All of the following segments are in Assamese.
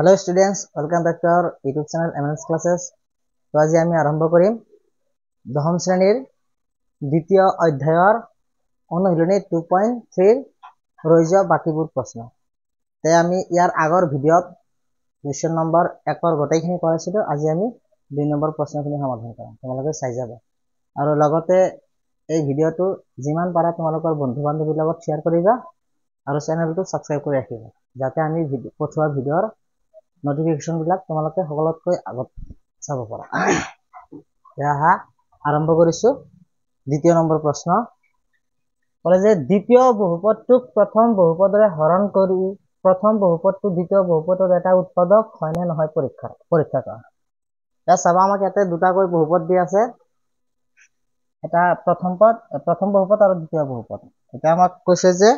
Hello students, welcome back to our YouTube channel MNS Classes. তো আজি আমি আৰম্ভ কৰিম দশম শ্ৰেণীৰ দ্বিতীয় অধ্যায়ৰ অনুশীলনী 2.3 ৰৈ যোৱা বাকিবোৰ প্ৰশ্ন। তে আমি ইয়াৰ আগৰ ভিডিঅ'ত কুৱেশ্যন নম্বৰ 1 গোটেইখিনি কৰাইছিলো। আজি আমি 2 নম্বৰ প্ৰশ্নখিনি সমাধান কৰিম। তোমালোকে চাই যাবা আৰু লগতে এই ভিডিঅ'টো যিমান পাৰা তোমালোকৰ বন্ধু-বান্ধৱীৰ লগত শ্বেয়াৰ কৰিবা আৰু চেনেলটো সাবস্ক্ৰাইব কৰি ৰাখিবা যাতে আমি পঠোৱা ভিডিঅ'ৰ নোটিফিকেশন বিলাক তোমালোকে সকলোতকৈ আগত চাব পাৰা। এয়া আৰম্ভ কৰিছো দ্বিতীয় নম্বৰ প্ৰশ্ন। কলে যে দ্বিতীয় বহুপদটোক প্ৰথম বহুপদৰে হৰণ কৰি প্ৰথম বহুপদটো দ্বিতীয় বহুপদৰ এটা উৎপাদক হয় নে নহয় পৰীক্ষা কৰা। এটা চাবা আমাক ইয়াতে দুটাকৈ বহুপদ দি আছে, এটা প্ৰথম বহুপদ আৰু দ্বিতীয় বহুপদ। এটা আমাক কৈছে যে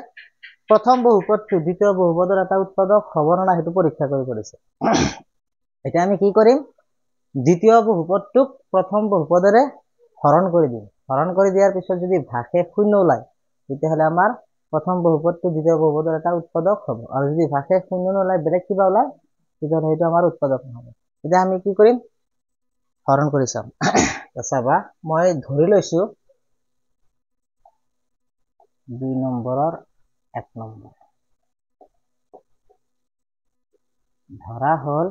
প্ৰথম বহুপদটো দ্বিতীয় বহুপদৰ এটা উৎপাদক হ'ব না সেইটো পৰীক্ষা কৰি কৰিছে। এতিয়া আমি কি কৰিম, দ্বিতীয় বহুপদটোক প্ৰথম বহুপদৰে হৰণ কৰি দিম। হৰণ কৰি দিয়াৰ পিছত যদি ভাগে শূন্য ওলায় তেতিয়াহ'লে আমাৰ প্ৰথম বহুপদটো দ্বিতীয় বহুপদৰ এটা উৎপাদক হ'ব, আৰু যদি ভাগে শূন্য নোলায় বেলেগ কিবা ওলায় তেতিয়াহ'লে সেইটো আমাৰ উৎপাদক নহ'ব। এতিয়া আমি কি কৰিম, হৰণ কৰি চাম। চাবা মই ধৰি লৈছো 2 নম্বৰৰ 1 নম্বৰ ধৰা হল,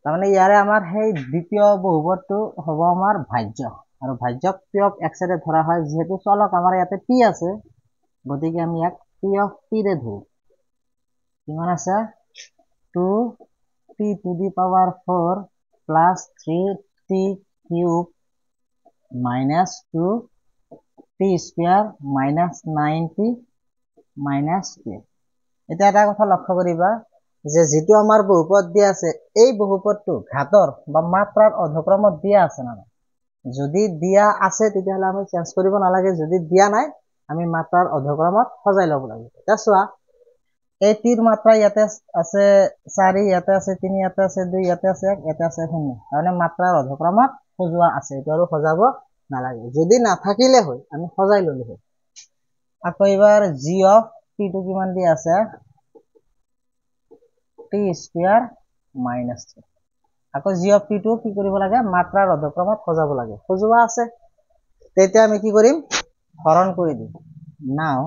তাৰমানে ইয়াৰে আমাৰ সেই দ্বিতীয় বহুপদটো হ'ব আমাৰ ভাজ্য, আৰু ভাজ্যক p of x এৰে ধৰা হয়। যিহেতু চলক আমাৰ ইয়াতে p আছে গতিকে আমি ইয়াক p of p ৰে ধৰো। কিমান আছে 2p to the power 4 plus 3t cube minus 2t square minus 9t minus 2। এতিয়া এটা কথা লক্ষ্য কৰিবা যে যিটো আমাৰ বহুপদ দিয়া আছে এই বহুপদটো ঘাতৰ বা মাত্ৰাৰ অধক্ৰমত দিয়া আছে না। যদি দিয়া আছে তেতিয়াহ'লে আমি চেঞ্জ কৰিব নালাগে, যদি দিয়া নাই আমি মাত্ৰাৰ অধক্ৰমত সজাই ল'ব লাগিব। এতিয়া চোৱা এই টিৰ মাত্ৰা ইয়াতে আছে 4, ইয়াতে আছে 3, ইয়াতে আছে 2, ইয়াতে আছে 1, ইয়াতে আছে 0, তাৰমানে মাত্ৰাৰ অধক্ৰমত সজোৱা আছে, এইটো আৰু সজাব নালাগে। যদি নাথাকিলে হয় আমি সজাই ললো হয়। আকৌ এবাৰ g of p টো কিমান দিয়া আছে t square minus 3। আকৌ g of p টো কি কৰিব লাগে, মাত্ৰাৰ অধক্ৰমত সজাব লাগে, সজোৱা আছে। তেতিয়া আমি কি কৰিম, হৰণ কৰি দিম। নাও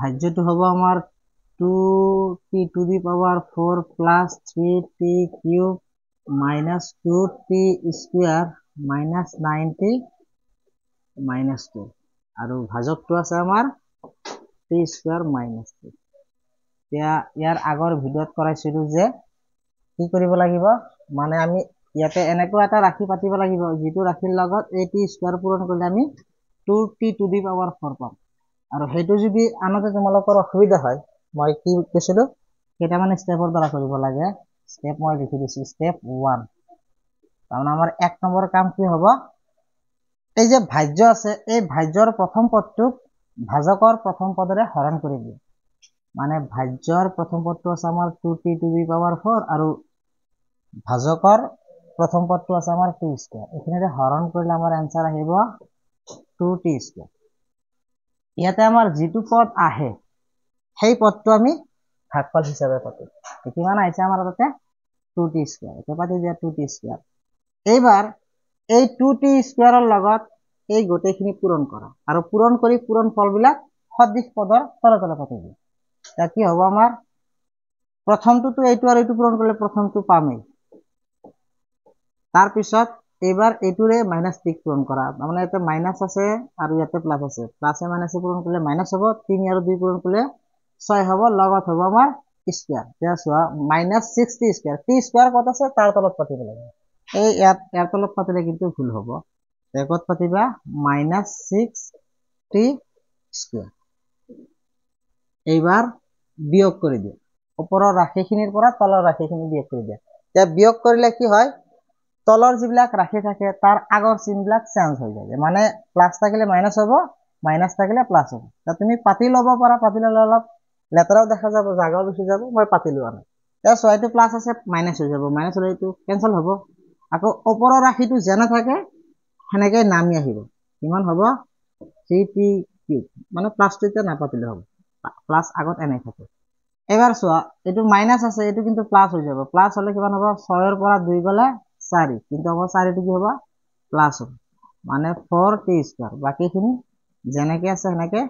ভাজ্যটো হ'ব আমাৰ 2t to the power 4 plus 3t cube minus 2t square minus 9t minus 2, আৰু ভাজকটো আছে আমাৰ t square minus 2। এতিয়া ইয়াৰ আগৰ ভিডিঅ'ত কৰাইছিলো যে কি কৰিব লাগিব, মানে আমি ইয়াতে এনেকুৱা এটা ৰাশি পাতিব লাগিব যিটো ৰাশিৰ লগত এই t square পূৰণ কৰিলে আমি 2t to the power 4 পাম। আৰু সেইটো যদি আনতে তোমালোকৰ অসুবিধা হয়, মই কি কৈছিলো কেইটামান ষ্টেপৰ দ্বাৰা কৰিব লাগে। ষ্টেপ মই লিখি দিছো, ষ্টেপ 1। তাৰমানে আমাৰ 1 নম্বৰ কাম কি হ'ব, এই যে ভাজ্য আছে এই ভাজ্যৰ প্ৰথম পদটোক ভাজকৰ প্ৰথম পদৰে হৰণ কৰি দিওঁ। মানে ভাজ্যৰ প্ৰথম পদটো আছে আমাৰ 2t to the power 4 আৰু ভাজকৰ প্ৰথম পদটো আছে আমাৰ t square। এইখিনিৰে হৰণ কৰিলে আমাৰ এনসাৰ আহিব 2t square। ইয়াতে আমাৰ যিটো পদ আহে সেই পদটো আমি ভাগফল হিচাপে পাতিম। কিমান আহিছে আমাৰ তাতে 2t square, এতিয়া পাতি দিয়া 2t square। এইবাৰ এই 2t square লগত এই গোটেইখিনি পূৰণ কৰা, আৰু পূৰণ কৰি পূৰণ ফলবিলাক সদৃশ পদৰ তলে তলে পাতি দিয়া। এতিয়া কি হ'ব, আমাৰ প্ৰথমটোতো এইটো আৰু এইটো পূৰণ কৰিলে প্ৰথমটো পামেই, তাৰপিছত এইবাৰ এইটোৰে মাইনাছ টিক পূৰণ কৰা, তাৰমানে ইয়াতে মাইনাছ আছে আৰু ইয়াতে প্লাছ আছে, প্লাছে মাইনাছে পূৰণ কৰিলে মাইনাছ হ'ব, 3 আৰু 2 পূৰণ কৰিলে 6 হ'ব, লগত হ'ব আমাৰ স্কয়াৰ। এতিয়া চোৱা minus 6t square, t square ক'ত আছে তাৰ তলত পাতিব লাগে। এই ইয়াৰ তলত পাতিলে কিন্তু ভুল হ'ব, ক'ত পাতিবা মাইনাছ 6t স্কয়াৰ। এইবাৰ বিয়োগ কৰি দিয়া, ওপৰৰ ৰাশিখিনিৰ পৰা তলৰ ৰাশিখিনি বিয়োগ কৰি দিয়া। এতিয়া বিয়োগ কৰিলে কি হয়, তলৰ যিবিলাক ৰাশি থাকে তাৰ আগৰ চিনবিলাক চেঞ্জ হৈ যায়, মানে প্লাছ থাকিলে মাইনাছ হ'ব, মাইনাছ থাকিলে প্লাছ হ'ব। এতিয়া তুমি পাতি ল'ব পাৰা, পাতি ল'লে অলপ লেতেৰাও দেখা যাব, জাগাও বেছি যাব, মই পাতি লোৱা নাই। এতিয়া চোৱা এইটো প্লাছ আছে মাইনাছ হৈ যাব, মাইনাছ হ'লে এইটো কেনচেল হ'ব। আকৌ ওপৰৰ ৰাশিটো যেনে থাকে সেনেকৈ নামি আহিব, কিমান হ'ব 3t কিউব মানে প্লাসটো এতিয়া নাপাতিলে হ'ব প্লাস আগত এনে থাকে এবাৰ চোৱা এটো মাইনাস আছে এটো কিন্তু প্লাস হৈ যাব প্লাস হলে কিমান হ'ব 6 ৰ পৰা 2 গলে 4 কিন্তু আমাৰ 4 টো কি হ'ব প্লাস হ'ব মানে 4t স্কয়ার বাকিখিনি যেনেকে আছে সেনেকে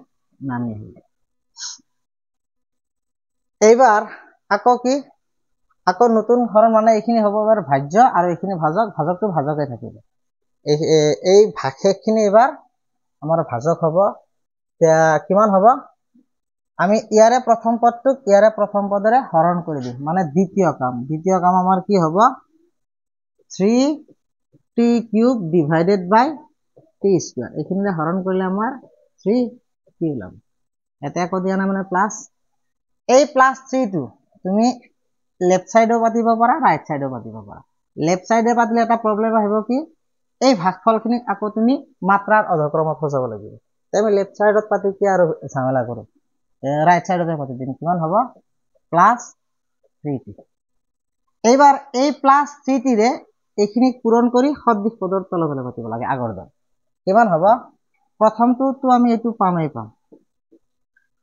নামি আহিব এইবাৰ আকৌ কি আকৌ নতুন হৰণ মানে এইখিনি হ'ব এবাৰ ভাজ্য আৰু এইখিনি ভাজক ভাজকটো ভাজকে থাকিব এই ভাগশেষখিনি এবাৰ আমাৰ ভাজক হ'ব কিমান হ'ব আমি ইয়াৰে প্ৰথম পদটোক ইয়াৰে প্ৰথম পদৰে হৰণ কৰি দিম মানে দ্বিতীয় কাম আমাৰ কি হ'ব 3t কিউব ডিভাইডেড বাই t স্কয়াৰ এইখিনিৰে হৰণ কৰিলে আমাৰ 3t ওলাব এটা আকৌ দিয়া না মানে প্লাস এই প্লাস 3 টো তুমি লেফট সাইডও পাতিব পাৰা ৰাইট সাইডও পাতিব পাৰা লেফট সাইডে পাতিলে এটা প্ৰবলেম আহিব কি এই ভাগফলখিনিক আকৌ তুমি মাত্ৰাৰ অধক্ৰমত সজাব লাগিব আমি লেফট সাইডত পাতি কি আৰু ঝামেলা কৰো ৰাইট সাইডতে পাতি দিম কিমান হ'ব প্লাস 3t এইবাৰ এই প্লাস 3t ৰে এইখিনি পূৰণ কৰি সদৃশ পদৰ তলফালে পাতিব লাগে আগৰ দৰে কিমান হ'ব প্ৰথমটো তো আমি এটো পামেই পাম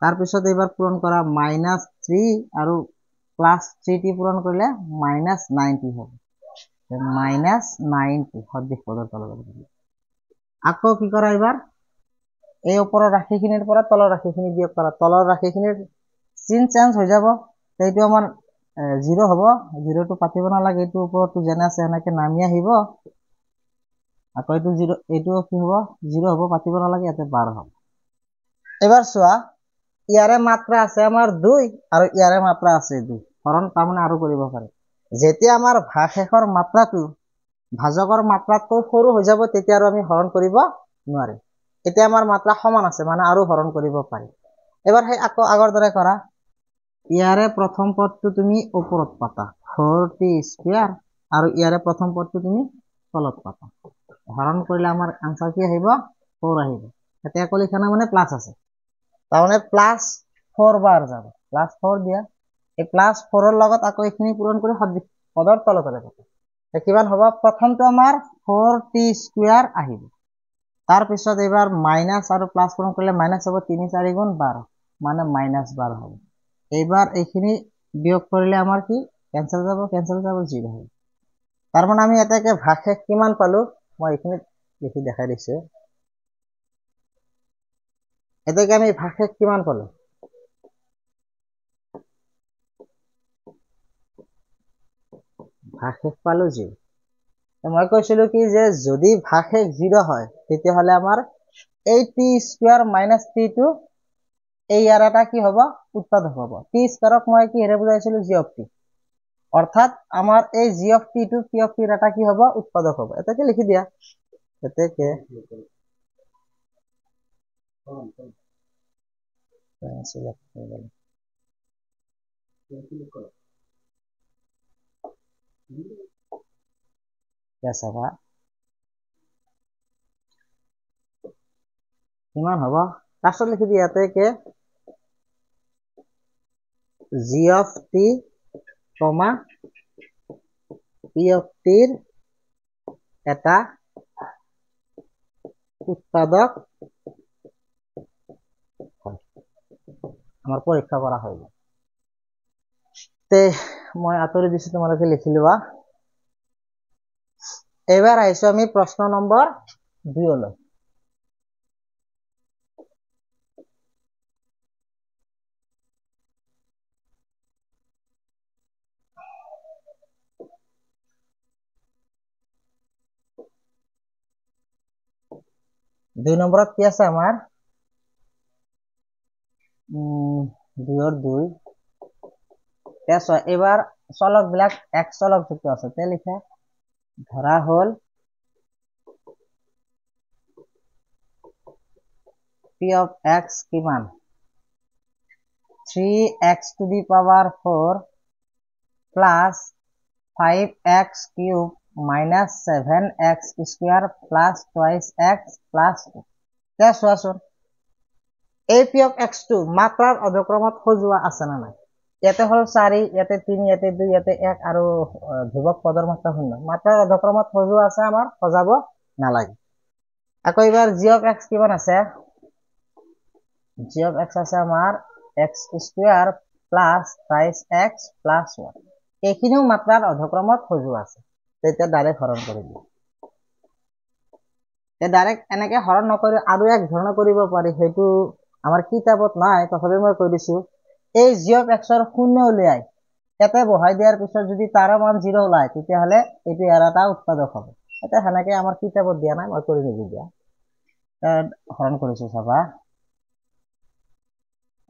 তাৰ পিছত এইবাৰ পূৰণ কৰা -3 আৰু +3t পূৰণ কৰিলে -90 হ'ব -90 সদৃশ পদৰ তলফালে আকৌ কি কৰা এইবাৰ এই ওপৰৰ ৰাশিখিনিৰ পৰা তলৰ ৰাশিখিনি বিয়োগ কৰা তলৰ ৰাশিখিনিৰ চিন চেঞ্জ হৈ যাব এইটো আমাৰ 0 হ'ব 0 টো পাতিব নালাগে এইটো ওপৰটো যেনে আছে এনেকে নামি আহিব আকৌ এইটো 0 এইটো কি হ'ব 0 হ'ব পাতিব নালাগে ইয়াতে 12 হ'ব এবাৰ চোৱা ইয়াৰে মাত্ৰা আছে আমাৰ 2 আৰু ইয়াৰে মাত্ৰা আছে 2 হৰণ তাৰমানে আৰু কৰিব পাৰে যেতিয়া আমাৰ ভাগশেষৰ মাত্ৰাটো ভাজকৰ মাত্ৰাতকৈ সৰু হৈ যাব তেতিয়া আৰু আমি হৰণ কৰিব নোৱাৰিম এতিয়া আমাৰ মাত্ৰা সমান আছে মানে আৰু হৰণ কৰিব পাৰি এবাৰ সেই আকৌ আগৰ দৰে কৰা ইয়াৰে প্ৰথম পদটো তুমি ওপৰত পাতা 4t স্কয়াৰ আৰু ইয়াৰে প্ৰথম পদটো তুমি তলত পাতা হৰণ কৰিলে আমাৰ আনসাৰ কি আহিব 4 আহিব এতিয়া আকৌ লিখা মানে প্লাস আছে তাৰমানে +4 বাৰ যাব +4 দিয়া এই +4 ৰ লগত আকৌ এইখিনি পূৰণ কৰি সদৃশ পদৰ তলফালে পাতা কিমান হ'ব প্ৰথমটো আমাৰ 4t স্কয়াৰ আহিব তাৰ পিছত এবাৰ মাইনাস আৰু প্লাস পূৰণ কৰিলে মাইনাস হ'ব 3 4 গুণ 12 মানে -12 হ'ব এইবাৰ এইখিনি বিয়োগ কৰিলে আমাৰ কি কেনসেল যাব 0 হ'ব তাৰ মানে আমি এটাকে ভাগশেষ কিমান পালো মই এইখিনি লিখি দেখাই দিছো এটাকে আমি ভাগশেষ কিমান পালো ভাগশেষ পালো 0 মই কৈছিলো কি যে যদি ভাগশেষ 0 হয় তেতিয়া হলে আমাৰ 8t স্কয়ার - t টো এই আর এটা কি হ'ব উৎপাদক হ'ব t স্কয়ারক মই কি হেৰে বুজাইছিলো g of t অর্থাৎ আমার এই g of t টো p of t এর এটা কি হ'ব উৎপাদক হ'ব এটাকে লিখি দিয়া এটাকে চাবা কিমান হ'ব তাৰপিছত লিখি দিয়া এটাকে g of t, p of t ৰ এটা উৎপাদক আমাৰ পৰীক্ষা কৰা হৈ গ'ল তে মই আঁতৰি দিছো তোমালোকে লিখি লোৱা এবাৰ আহিছো আমি প্ৰশ্ন নম্বৰ 2 লৈ 2 নম্বৰত কি আছে আমাৰ 2 ৰ 2 এবাৰ চলক বিলাক এক চলক যুক্ত আছে তে লিখা ধৰা হল p of x কিমান 3x to the power 4 plus 5x cube minus 7x square plus twice x plus 2 তে চোৱাচোন এই p of x টো মাত্ৰাৰ অধক্ৰমত সজোৱা আছে না নাই ইয়াতে হল 4 ইয়াতে 3 ইয়াতে 2 ইয়াতে 1 আৰু ধ্ৰুৱক পদৰ মাত্ৰা শূন্য মাত্ৰাৰ অধক্ৰমত সজোৱা আছে আমাৰ সজাব নালাগে আকৌ এবাৰ g of x কিমান আছে g of x আছে আমাৰ x square plus 22x plus 1 এইখিনিও মাত্ৰাৰ অধক্ৰমত সজোৱা আছে তেতিয়া ডাইৰেক্ট হৰণ কৰি দিও তে ডাইৰেক্ট এনেকে হৰণ নকৰি আৰু এক ধৰণে কৰিব পাৰি হেতু আমাৰ কিতাপত নাই তথাপি মই কৈ দিছো এই g of x ৰ শূন্য উলিয়াই এতে বহাই দিয়াৰ পিছত যদি তাৰ মান 0 ওলায় তেতিয়া হলে এটো এৰ এটা উৎপাদক হবে এটা হেনেকে আমাৰ কিতাপত দিয়া নাই মই কৰি নিদি দিয়া হৰণ কৰিছো চাবা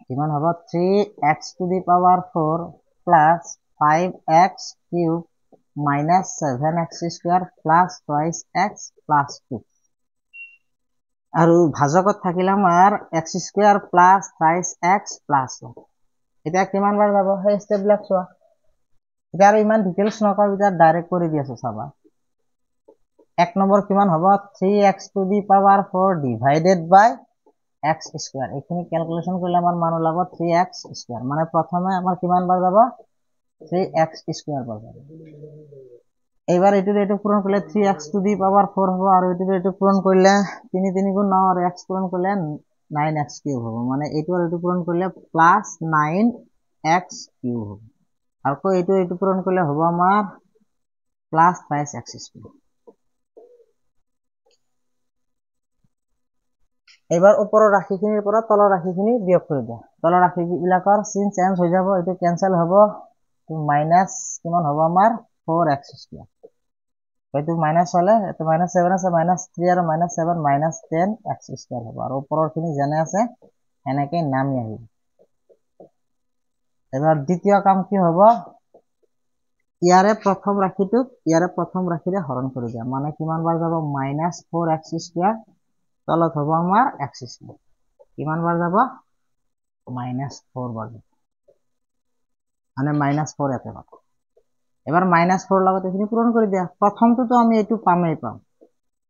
কিমান হ'ব 3x to the power 4 plus 5x cube minus 7x square plus twice x plus 2 আৰু ভাজকত থাকিলে আমাৰ x square plus twice x plus 1 এটা কিমান বাৰ যাব সেই স্টেপবিলাক চোৱা এটা আৰু ইমান ডিটেইলছ নকওঁ এটা ডাইৰেক্ট কৰি দি আছো চাবা এক নম্বৰ কিমান হ'ব 3x to the power 4 divided by x square এখানে ক্যালকুলেশন করলে আমার মান ওলাব 3x square মানে প্রথমে আমার কিমান বার যাব 3x square বার যাব এবার এটু পূরণ করলে 3x to the power 4 হবে আর এটু পূরণ করলে 3 3 গুণ 9 আর x পূরণ করলে 9x কিউব হবে মানে এটু পূরণ করলে প্লাস 9x কিউব হবে আর কো এটু পূরণ করলে হবে আমার প্লাস 5x স্কয়ার এবার উপৰৰ ৰাশিখিনিৰ পৰা তলৰ ৰাশিখিনি বিয়োগ কৰি দিয়া তলৰ ৰাশিবিলাকৰ চিন চেঞ্জ হৈ যাব এটো ক্যান্সেল হ'ব মাইনাস কিমান হ'ব আমাৰ 4x স্কয়াৰ এটো মাইনাস হলে এটো মাইনাস 7 আছে মাইনাস 3 আৰু মাইনাস 7 মাইনাস 10x স্কয়াৰ হ'ব আৰু উপৰৰখিনি জানে আছে এনেকৈ নামি আহিব এবাৰ দ্বিতীয় কাম কি হ'ব ইয়াৰে প্ৰথম ৰাশিটোক ইয়াৰে প্ৰথম ৰাশিৰে হৰণ কৰি দিয়া মানে কিমান বাৰ যাব মাইনাস 4x স্কয়াৰ তলত হ'ব আমাৰ x স্কয়াৰ কিমান বাৰ যাব -4 বাৰ মানে -4 এতে পাব এবাৰ -4 লগত এখিনি পূৰণ কৰি দিয়া প্ৰথমটো তো আমি এটু পামেই পাম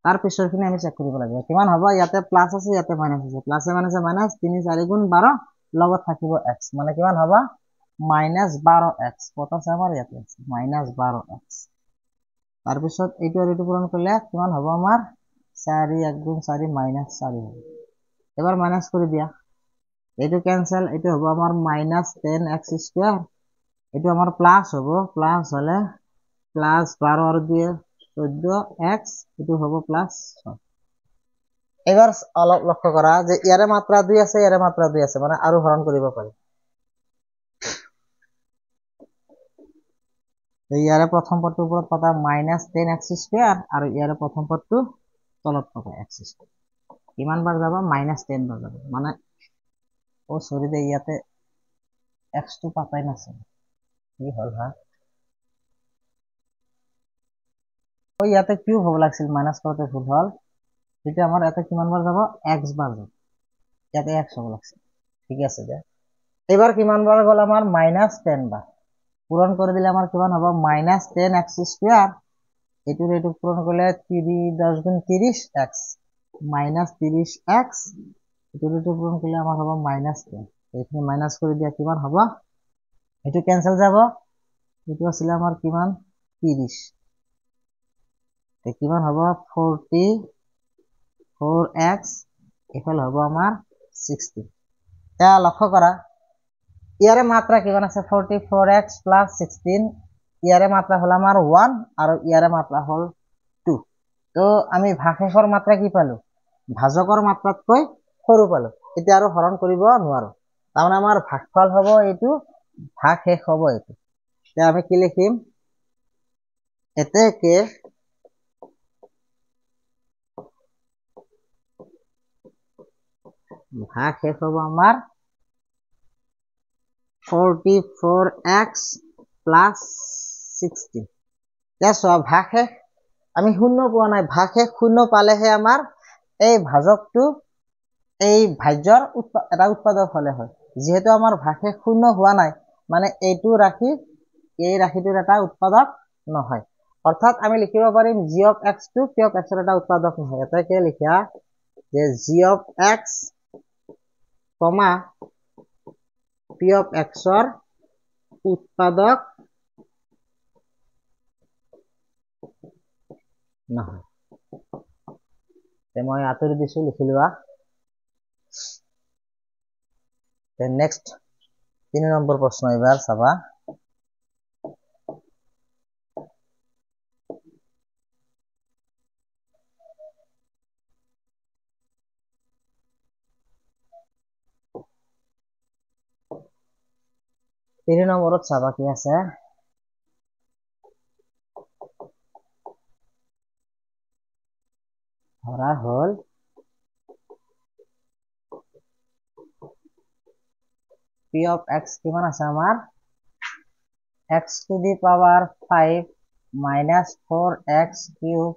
তাৰ পিছৰখিনি আমি চেক কৰিব লাগিব কিমান হ'ব ইয়াতে প্লাস আছে ইয়াতে মাইনাস আছে প্লাসে মাইনাসে মাইনাস 3 4 গুণ 12 লগত থাকিব x মানে কিমান হ'ব -12x কত আছে আমাৰ ইয়াতে আছে -12x তাৰ পিছত এইটো আৰু এইটো পূৰণ কৰিলে কিমান হ'ব আমাৰ 4 1 গুণ 4 -4 হবে এবার মাইনাস করে দিয়া এটো ক্যান্সেল এটো হবে আমার -10x স্কয়ার এটো আমার প্লাস হবে প্লাস হলে প্লাস 12 আর 2 14x এটো হবে প্লাস 6 এবার অলপ লক্ষ্য করা যে ইয়ারে মাত্রা 2 আছে ইয়ারে মাত্রা 2 আছে মানে আৰু হৰণ কৰিব পাৰি ইয়াৰে প্ৰথম পদটো উপৰত পাতা -10x স্কয়াৰ আৰু ইয়াৰে প্ৰথম পদটো তলত পাবা x স্কয়াৰ কিমান বাৰ যাব -10 বাৰ যাব মানে ও সরি দে ইয়াতে x টো পাতাই নাছে কি হল হা ও ইয়াতে কিউব হ'ব লাগিছিল মাইনাস করতে ভুল হল এটা আমার এতে কিমান বাৰ যাব x বাৰ যাব ইয়াতে x হ'ব লাগিছিল ঠিক আছে দে এবাৰ কিমান বাৰ গল আমাৰ -10 বাৰ পূরণ করে দিলে আমার কিমান হ'ব -10x স্কয়ার এটু পূরণ করলে 10 গুণ 30x -30x এটু পূরণ করলে আমার হবে -10 এখানে মাইনাস করে দিয়া কিমান হ'ব এটু ক্যান্সেল যাব এটু আছিল আমার কিমান 30 তে কিমান হ'ব 44x এফাল হ'ব আমার 60 তা লক্ষ্য করা ইয়ারে মাত্রা কিমান আছে 44x plus 16 ইয়ারে মাত্রা হল আমার 1 আর ইয়ারে মাত্রা হল 2 তো আমি ভাগশেষৰ মাত্ৰা কি পালো ভাজকৰ মাত্ৰাতকৈ সৰু পালো এতিয়া আৰু হৰণ কৰিব নোৱাৰো তাৰমানে আমাৰ ভাগফল হ'ব এইটো ভাগশেষ হ'ব এইটো এতিয়া আমি কি লিখিম এতেকে ভাগশেষ হ'ব আমাৰ 44x plus 16 এতিয়া চোৱা ভাগশেষ আমি শূন্য পোৱা নাই ভাগশেষ শূন্য পালেহে আমাৰ এই ভাজকটো এই ভাজ্যৰ এটা উৎপাদক হলে হয় যেহেতু আমাৰ ভাগশেষ শূন্য হোৱা নাই মানে এইটো ৰাশি এই ৰাশিটোৰ এটা উৎপাদক নহয় অৰ্থাৎ আমি লিখিব পাৰিম g of x টো p of x ৰ এটা উৎপাদক নহয় এটাকে লিখা যে g of x, p of x ৰ উৎপাদক নহয় মই আঁতৰি দিছো, লিখি লোৱা। নেক্সট 3 নম্বৰ প্ৰশ্ন এবাৰ চাবা। তিনি নম্বৰত চাবা কি আছে। ধৰা হল p of x কিমান আছে আমাৰ x to the power 5 minus 4x cube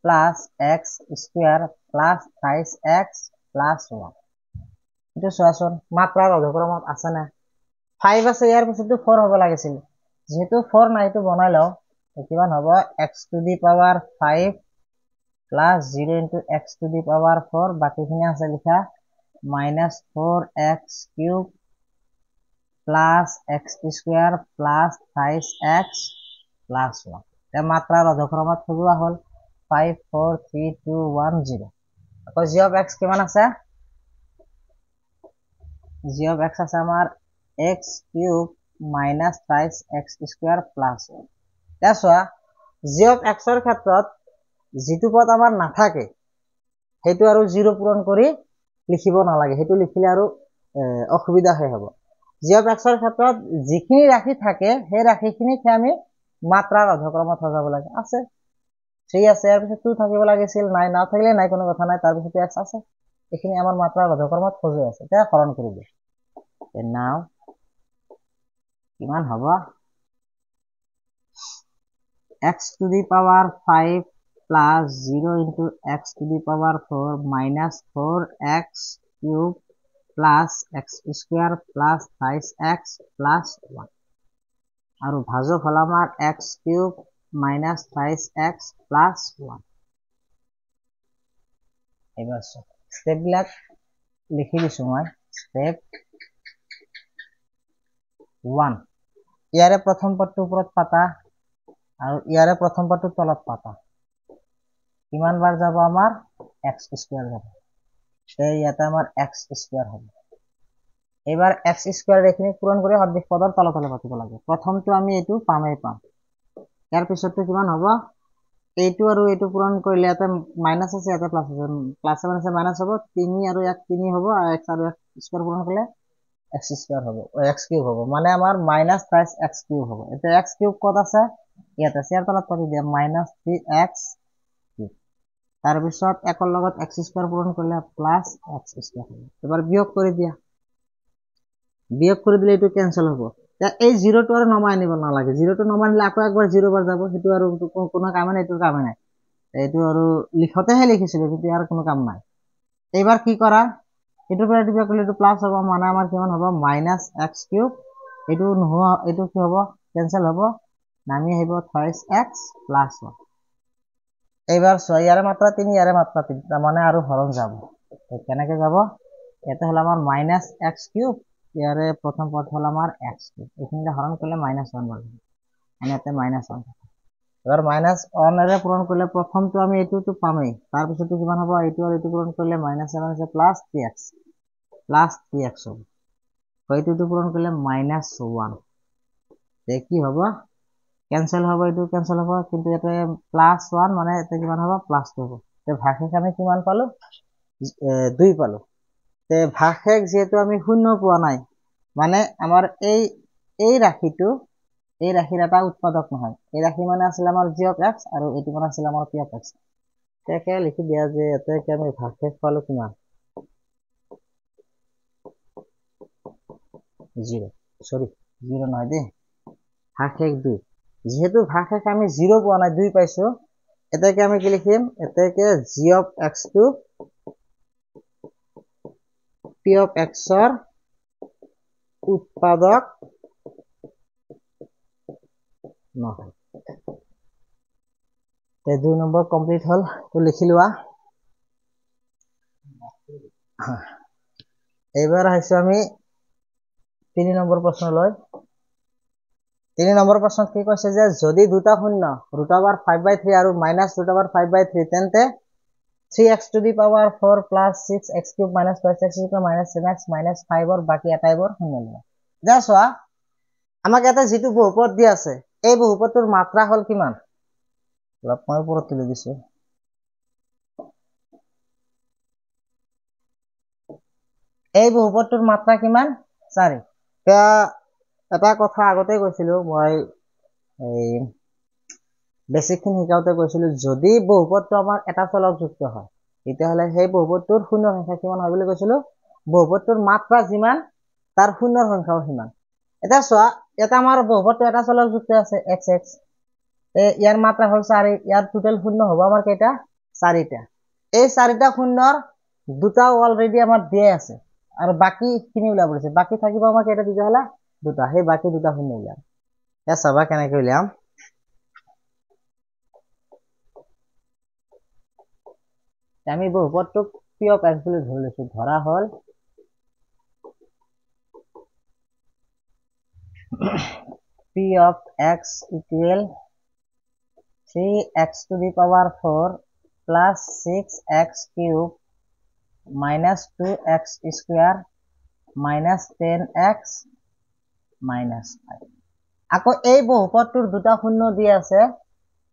plus x square plus 5x plus 1 এইটো চোৱাচোন মাত্ৰাৰ অধক্ৰমত আছে না 5 আছে ইয়াৰ পিছতো 4 হ'ব লাগিছিল যেহেতু 4 নাই তো বনাই লও কিমান হ'ব x to the power 5 plus 0 into x to the power 4 বাকিখিনি আছে লিখা minus 4x cube plus x square plus 5x plus 1 এ মাত্ৰাৰ অধক্ৰমত সজোৱা হল 5 4 3 2 1 0 আকৌ g of x কিমান আছে g of x আছে আমাৰ x cube minus 5x square plus 1 এছৱা g of x ৰ ক্ষেত্ৰত যেটো পদ আমাৰ নাথাকে হেতু আৰু 0 পূৰণ কৰি লিখিব নালাগে হেতু লিখিলে আৰু অসুবিধা হ'ব g of x ৰ ক্ষেত্ৰত যিখিনি ৰাশি থাকে সেই ৰাশিখিনিক আমি মাত্ৰাৰ অধক্ৰমত সজাব লাগে আছে 3 আছে ইয়াৰ পিছত 2 থাকিব লাগিছিল নাই না থাকিলে নাই কোনো কথা নাই তাৰ পিছত x আছে এইখিনি আমাৰ মাত্ৰাৰ অধক্ৰমত সজোৱা আছে এটা হৰণ কৰিব নাও কিমান হ'ব x to the power 5 plus 0 into x to the power 4 minus 4x cube plus x square plus 5x plus 1 আৰু ভাজক হল আমাৰ x cube minus 5x plus 1 এবাৰ স্টেপ বিলাক লিখি দিছো মই স্টেপ 1 ইয়াৰে প্ৰথম পদটো ওপৰত পাতা আৰু ইয়াৰে প্ৰথম পদটো তলত পাতা কিমান বাৰ যাব আমাৰ x স্কয়াৰ যাব এই ইয়াতে আমাৰ x স্কয়াৰ হ'ব এবাৰ x স্কয়াৰ এখিনি পূৰণ কৰি সদৃশ পদৰ তলত পাতিব লাগে প্ৰথমটো আমি এটো পামেই পাম ইয়াৰ পিছতটো কিমান হ'ব এইটো আৰু এইটো পূৰণ কৰিলে ইয়াতে মাইনাস আছে ইয়াতে প্লাস আছে প্লাস আছে মাইনাস হ'ব 3 আৰু 1 3 হ'ব আৰু x আৰু x স্কয়াৰ পূৰণ কৰিলে x স্কয়াৰ হ'ব x কিউব হ'ব মানে আমাৰ -5x কিউব হ'ব এটা x কিউব কত আছে ইয়াতে আছে ইয়াৰ তলত পাতি দিয়া -3x কিউব তাৰ পিছত একৰ লগত x স্কয়াৰ পূৰণ কৰিলে প্লাস x স্কয়াৰ হ'ব এবাৰ বিয়োগ কৰি দিয়া বিয়োগ কৰি দিলে এটো ক্যান্সেল হ'ব এই 0 টো আৰু নমাই আনিব নালাগে 0 টো নমাই আনিলে আকৌ একবাৰ 0 বাৰ যাব হেতু আৰু কোনো কাম নাই এটো কাম নাই এটো আৰু লিখতেহে লিখিছিল কিন্তু ইয়াৰ কোনো কাম নাই এবাৰ কি কৰা এটোৰ পৰা বিয়োগ কৰিলে এটো প্লাস হ'ব মানে আমাৰ কিমান হ'ব -x কিউব এটো নহোৱা এটো কি হ'ব ক্যান্সেল হ'ব নামি আহিব 5x প্লাস 1 এবাৰ 6 ইয়াৰে মাত্ৰা 3 ইয়াৰে মাত্ৰা 3 মানে আৰু হৰণ যাব কেনেকৈ যাব এটা হল আমাৰ -x কিউব ইয়াৰে প্ৰথম পদ হল আমাৰ x কিউব এইখিনিতে হৰণ কৰিলে -1 পাব এনেতে -1 এবাৰ -1 এৰে পূৰণ কৰিলে প্ৰথমটো আমি এইটোটো পামেই তাৰ পিছতো কিমান হ'ব এইটো আৰু এইটো পূৰণ কৰিলে -7 আছে +3x হ'ব এইটোটো পূৰণ কৰিলে -1 তে কি হ'ব ক্যান্সেল হ'ব এইটো ক্যান্সেল হ'ব কিন্তু এতে +1 মানে এতে কিমান হ'ব +2 হ'ব তে ভাগশেষ আমি কিমান পালো 2 পালো তে ভাগশেষ যেহেতু আমি শূন্য পোৱা নাই মানে আমাৰ এই ৰাশিটো এই ৰাশিৰ এটা উৎপাদক নহয় এই ৰাশি মানে আছিল আমাৰ g of x আৰু এটো মানে আছিল আমাৰ p of x তেকে লিখি দিয়া যে এতে কি আমি ভাগশেষ পালো কিমান 0 সরি 0 নহয় দে ভাগশেষ 2 যেহেতু ভাগশেষ আমি 0 পোৱা নাই 2 পাইছো এটাকে আমি কি লিখিম এটাকে g of x to p of x ৰ উৎপাদক নহয় তে 2 নম্বৰ কমপ্লিট হল তো লিখি লোৱা এবাৰ আহিছো আমি 3 নম্বৰ প্ৰশ্নলৈ 3 নম্বৰ প্ৰশ্নত কি কৈছে যে যদি দুটা শূন্য √5/3 আৰু -√5/3 তেন্তে 3x to the power 4 plus 6x cube minus 12x cube minus 7x minus 5 or বাকি এটাইবৰ শূন্য লবা যা চোৱা আমাক এটা যেটো বহুপদ দি আছে এই বহুপদটোৰ মাত্ৰা হল কিমান অলপ মই ওপৰত তুলি দিছো এই বহুপদটোৰ মাত্ৰা কিমান 4 এটা কথা আগতে কৈছিলো মই এই বেসিকখিনি শিকাওতে কৈছিলো যদি বহুপদটো আমাৰ এটা চলক যুক্ত হয় তেতিয়াহলে সেই বহুপদটোৰ শূন্য সংখ্যা কিমান হয় বুলি কৈছিলো বহুপদটোৰ মাত্ৰা যিমান তাৰ শূন্যৰ সংখ্যাও সিমান এটা চোৱা এটা আমাৰ বহুপদটো এটা চলক যুক্ত আছে xx ইয়াৰ মাত্ৰা হল 4 ইয়াৰ টোটাল শূন্য হ'ব আমাৰ কেইটা 4টা এই 4টা শূন্যৰ দুটা অলৰেডি আমাৰ দিয়ে আছে আৰু বাকি খিনি উলা পৰিছে বাকি থাকিব আমাৰ কেইটা দিলে হলা দুটা সেই বাকি দুটা শূন্য উলাম এ চাবা কেনেকৈ উলাম আমি বহুপদটোক p of x বুলি ধৰি লৈছো ধৰা হল p of x equal 3x to the power 4 plus 6x cube minus 2x square minus 10x minus 5 আকৌ এই বহুপদটোৰ দুটা শূন্য দি আছে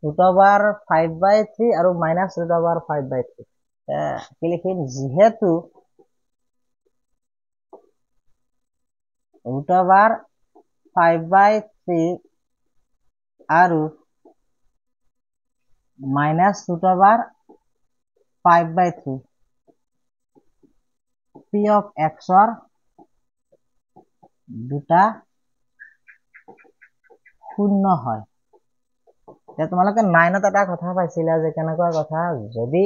√5/3 আৰু -√5/3 কি লিখিম যেহেতু √5/3 আৰু -√5/3 p of x ৰ দুটা শূন্য হয় তে তোমালোকে 9ত এটা কথা পাইছিলা যে কেনেকুৱা কথা যদি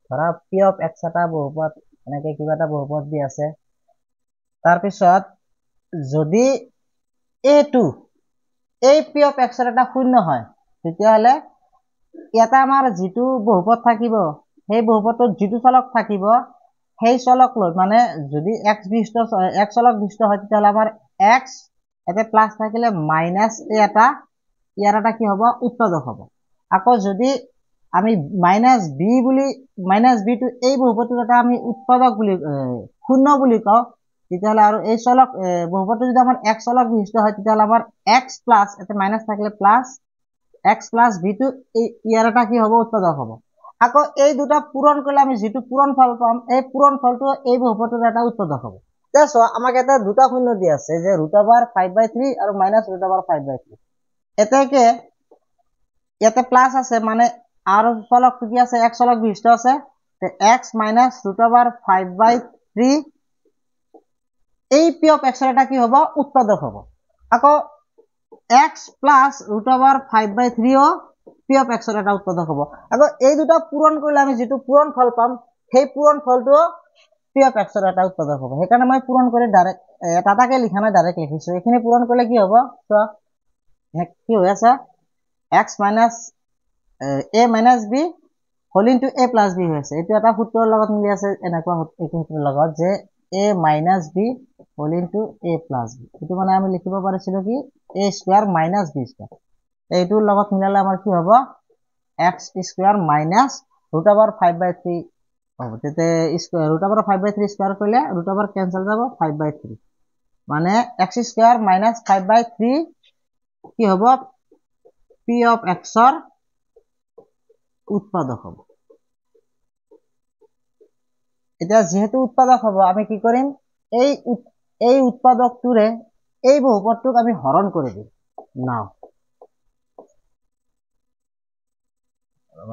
ধৰা p of x এটা বহুপদ এনেকৈ কিবা এটা বহুপদ দি আছে তাৰ পিছত যদি a2 এই p of x এৰ এটা শূন্য হয় তেতিয়াহলে এটা আমাৰ যেটো বহুপদ থাকিব সেই বহুপদৰ যেটো চলক থাকিব সেই চলক লৈ মানে যদি x চলক বিশিষ্ট হয় তেতিয়াহলে আমাৰ x এতে প্লাস থাকিলে মাইনাস a এটা ইয়াৰ এটা কি হ'ব উৎপাদক হ'ব আকৌ যদি আমি -b বুলি -b টো এই বহুপদটোৰ এটা আমি উৎপাদক বুলি শূন্য বুলি কওঁ তেতিয়াহলে আৰু এই চলক বহুপদটো যদি আমাৰ x চলক বিশিষ্ট হয় তেতিয়াহলে আমাৰ x প্লাস এতে মাইনাস থাকিলে প্লাস x plus b টো ইয়াৰ এটা কি হ'ব উৎপাদক হ'ব আকৌ এই দুটা পূৰণ কৰিলে আমি যেটো পূৰণ ফল পাম এই পূৰণ ফলটো এই বহুপদটোৰ এটা উৎপাদক হ'ব দেখো আমাক এটা দুটা শূন্য দি আছে যে √5/3 আৰু -√5/3 এতেকে ইয়াতে প্লাস আছে মানে আৰু চলক কি আছে x চলক বিশিষ্ট আছে তে x - √5/3 এই p of x এর এটা কি হ'ব উৎপাদক হ'ব আকৌ x plus √5/3 O p of x এর এটা উৎপাদক হ'ব আকৌ এই দুটা পূৰণ কৰিলে আমি যেটো পূৰণ ফল পাম সেই পূৰণ ফলটো p of x এৰ এটা উৎপাদক হ'ব সেইকাৰণে মই পূৰণ কৰি ডাইৰেক্ট টাটাকে লিখা নাই ডাইৰেক্ট লিখিছো এখিনি পূৰণ কৰিলে কি হ'ব তো কি হৈ আছে x minus a minus b whole into a plus b হৈ আছে এটো এটা সূত্ৰৰ লগত মিলি আছে এনেকুৱা এইটো সূত্ৰৰ লগত যে a minus b whole into a plus b এটো মানে আমি লিখিব পাৰিছিলো কি a square minus b square এইটোৰ লগত মিলালে আমাৰ কি হ'ব x square minus √5/3 হ'ব তেতে √5/3 স্কয়ার কৰিলে √5 ক্যান্সেল যাব 5/3 মানে x square minus 5/3 কি হ'ব p of x ৰ উৎপাদক হ'ব এটা যেহেতু উৎপাদক হ'ব আমি কি কৰিম এই উৎপাদকটোৰে এই বহুপদটোক আমি হৰণ কৰি দিম নাও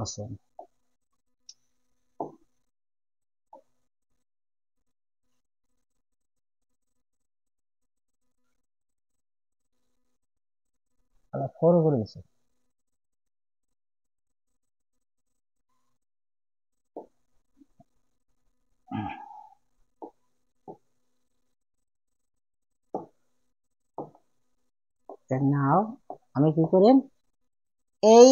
আছে আলা 4 কৰে দিছে নাও আমি কি কৰিম এই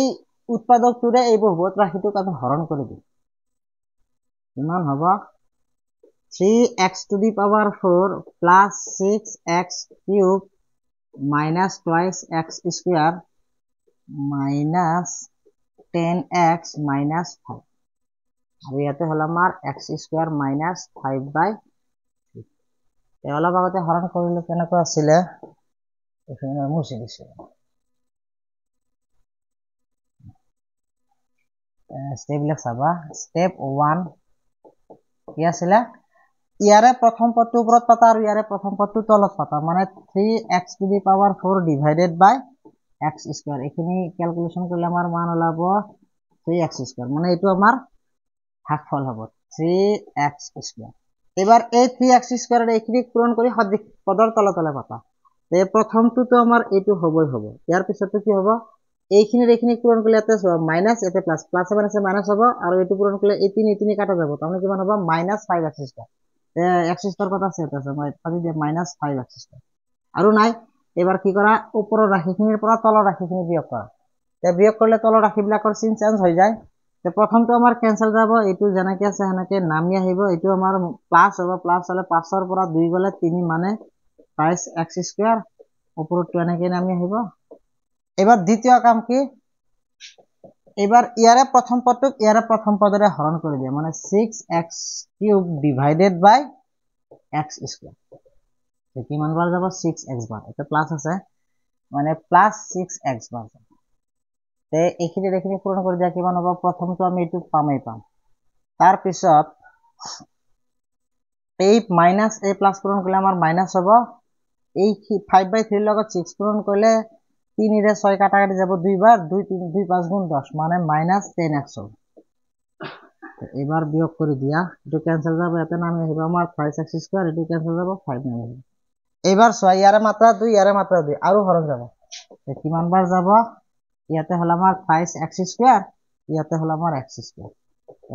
উৎপাদকটোৰে এই বহুপদ ৰাশিটোক আমি হৰণ কৰি দিম কিমান হ'ব 3x to the power 4 plus 6x cube minus twice x square minus 10x minus 5 আৰু ইয়াতে হ'ল আমাৰ x² মাইনাছ 5/3। অলপ আগতে হৰণ কৰিলো কেনেকুৱা আছিলে এইখিনি মই মুছি দিছো। স্টেপবিলাক চাবা। স্টেপ 1 কি আছিলে, ইয়াৰে প্ৰথম পদটো ওপৰত পাতা আৰু ইয়াৰে প্ৰথম পদটো তলত পাতা, মানে 3x⁴ ডিভাইডেড বাই x²। এইখিনি ক্যালকুলেশন কৰিলে আমাৰ মান ওলাব 3x², মানে এইটো আমাৰ ভাগফল হ'ব 3x²। এবাৰ এই 3x² এইখিনি পূৰণ কৰি সদৃশ পদৰ তলে তলে পাতা। প্ৰথমটোতো আমাৰ এইটো হবই হ'ব। ইয়াৰ পিছতো কি হ'ব, এইখিনি পূৰণ কৰিলে ইয়াতে মাইনাছ ইয়াতে প্লাছ, প্লাছ মাইনাছে মাইনাছ হ'ব, আৰু এইটো পূৰণ কৰিলে এই তিনি কাটা যাব, তাৰমানে কিমান হ'ব -5x²। x² কত আছে, এটা আছে মই পাতি দিয়া -5x²। আৰু নাই, এবাৰ কি কৰা, ওপৰৰ ৰাশিখিনিৰ পৰা তলৰ ৰাশিখিনি বিয়োগ কৰা। বিয়োগ কৰিলে তলৰ ৰাশিবিলাকৰ চিন চেঞ্জ হৈ যায়। প্ৰথমটো আমাৰ কেনসেল যাব, এইটো যেনেকে আছে সেনেকে নামি আহিব, এইটো আমাৰ প্লাছ হ'ব, প্লাছ হলে 5ৰ পৰা 2 গলে 3 মানে 5x², ওপৰতো এনেকে নামি আহিব। এবাৰ দ্বিতীয় কাম কি, এবাৰ ইয়াৰে প্ৰথম পদটোক ইয়াৰে প্ৰথম পদৰে হৰণ কৰি দিয়া, মানে 6x³ ডিভাইডেড বাই x²। কিমান বাৰ যাব, 6x বাৰ। এটা প্লাছ আছে, মানে প্লাছ 6x বাৰ। এইখিনি পূৰণ কৰি দিয়া, কিমান হ'ব, প্ৰথমটো আমি এইটো পামেই পাম। তাৰ পিছত এই মাইনাছ এই প্লাছ পূৰণ কৰিলে আমাৰ মাইনাছ হ'ব, এই 5/3 লগত 6 পূৰণ কৰিলে 3ৰে 6 কাটা কাটি যাব 2 বাৰ, 2 3 2 5 গুণ 10, মানে -10x হ'ব। এবার বিয়োগ কৰি দিয়া, এইটো কেনসেল যাব, ইয়াতে নামি আহিব আমাৰ 5x², এইটো কেনসেল যাব, 5 নামি আহিব। এবাৰ চোৱা, ইয়াৰে মাত্ৰা 2 ইয়াৰে মাত্ৰা 2 আৰু হৰণ যাব, কিমান বাৰ যাব, ইয়াতে হল আমাৰ 5x², ইয়াতে হল আমাৰ x²।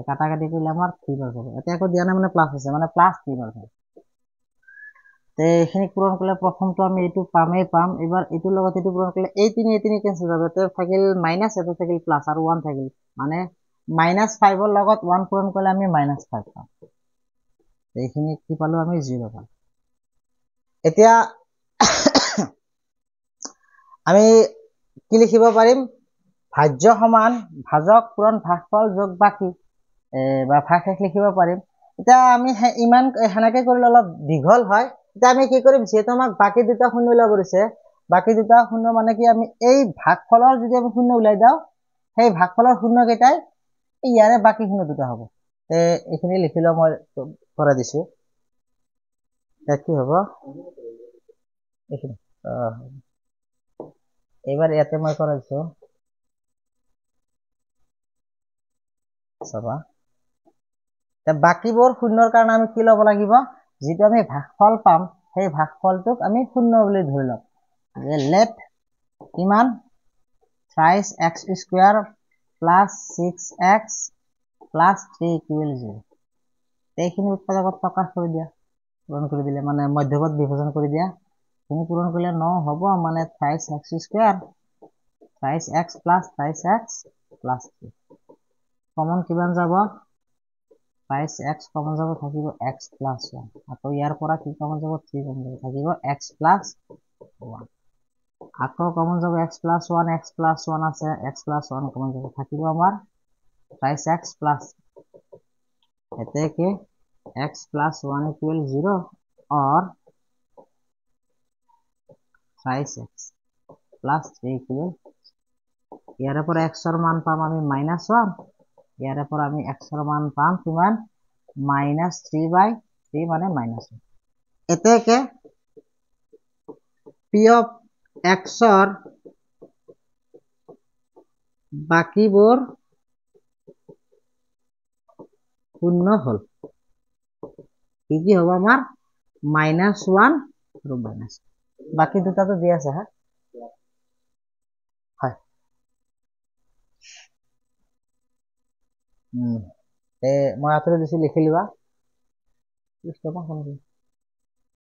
কাটা কাটি কৰিলে আমাৰ 3 বাৰ যাব, এতিয়া আকৌ দিয়া নাই মানে প্লাছ আছে, মানে +3 বাৰ যাব। এইখিনি পূৰণ কৰিলে প্ৰথমটো আমি এইটো পামেই পাম। এবাৰ এইটোৰ লগত এইটো পূৰণ কৰিলে এই তিনি কেনসেল যাব, এতে থাকিল মাইনাছ, এতে থাকিল প্লাছ, আৰু 1 থাকিল, মানে -5ৰ লগত 1 পূৰণ কৰিলে আমি -5 পাম। এইখিনি কি পালো, আমি 0 পাম। এতিয়া আমি কি লিখিব পাৰিম, ভাজ্য সমান ভাজক পূৰণ ভাগফল যোগ বাকি, বা ভাগশেষ লিখিব পাৰিম। এতিয়া আমি ইমান সেনেকে কৰিলে অলপ দীঘল হয়। এতিয়া আমি কি কৰিম, যিহেতু আমাক বাকি দুটা শূন্য ওলাব দিছে, বাকি দুটা শূন্য মানে কি, আমি এই ভাগফলৰ যদি আমি শূন্য ওলাই দিওঁ, সেই ভাগফলৰ শূন্য কেইটাই ইয়াৰে বাকি শূন্য দুটা হ'ব। এইখিনি লিখি লওঁ, মই কৰাই দিছো। কি হ'ব, এইখিনি এইবাৰ ইয়াতে মই কৰাই দিছো, চাবা। বাকীবোৰ শূন্যৰ কাৰণে আমি কি ল'ব লাগিব, যিটো আমি ভাগফল পাম সেই ভাগফলটোক আমি শূন্য বুলি ধৰি লম। লেট কিমান 5x² প্লাছ 6x প্লাছ 3 = 0। এইখিনি উৎপাদকত প্ৰকাশ কৰি দিয়া, পূৰণ কৰি দিলে, মানে মধ্যপদ বিভাজন কৰি দিয়া। এইখিনি পূৰণ কৰিলে 9 হ'ব, মানে 5x² 5x plus 5x plus 3। Common কিমান যাব, 5x কমন যাব, থাকিব x প্লাছ 1। আকৌ ইয়াৰ পৰা কি কমন যাব, 3 কমন যাব, থাকিব x প্লাছ 1। আকৌ কমন যাব x প্লাছ 1, x প্লাছ 1 আছে, x প্লাছ 1 কমন যাব, থাকিব আমাৰ 5x প্লাছ। এতে কি x plus 1 = 0, or 5x plus 3 = 0। ইয়াৰে পৰা x ৰ মান পাম আমি -1, ইয়াৰে পৰা আমি x ৰ মান পাম কিমান, -3/3, মানে -1। এতেকে p of x ৰ বাকিবোৰ শূন্য হল। কি কি হ'ব আমাৰ, -1 আৰু -1। বাকি দুটাটো দিয়া আছে, হা হয়। মই আঁতৰি দিছো, লিখি লোৱা।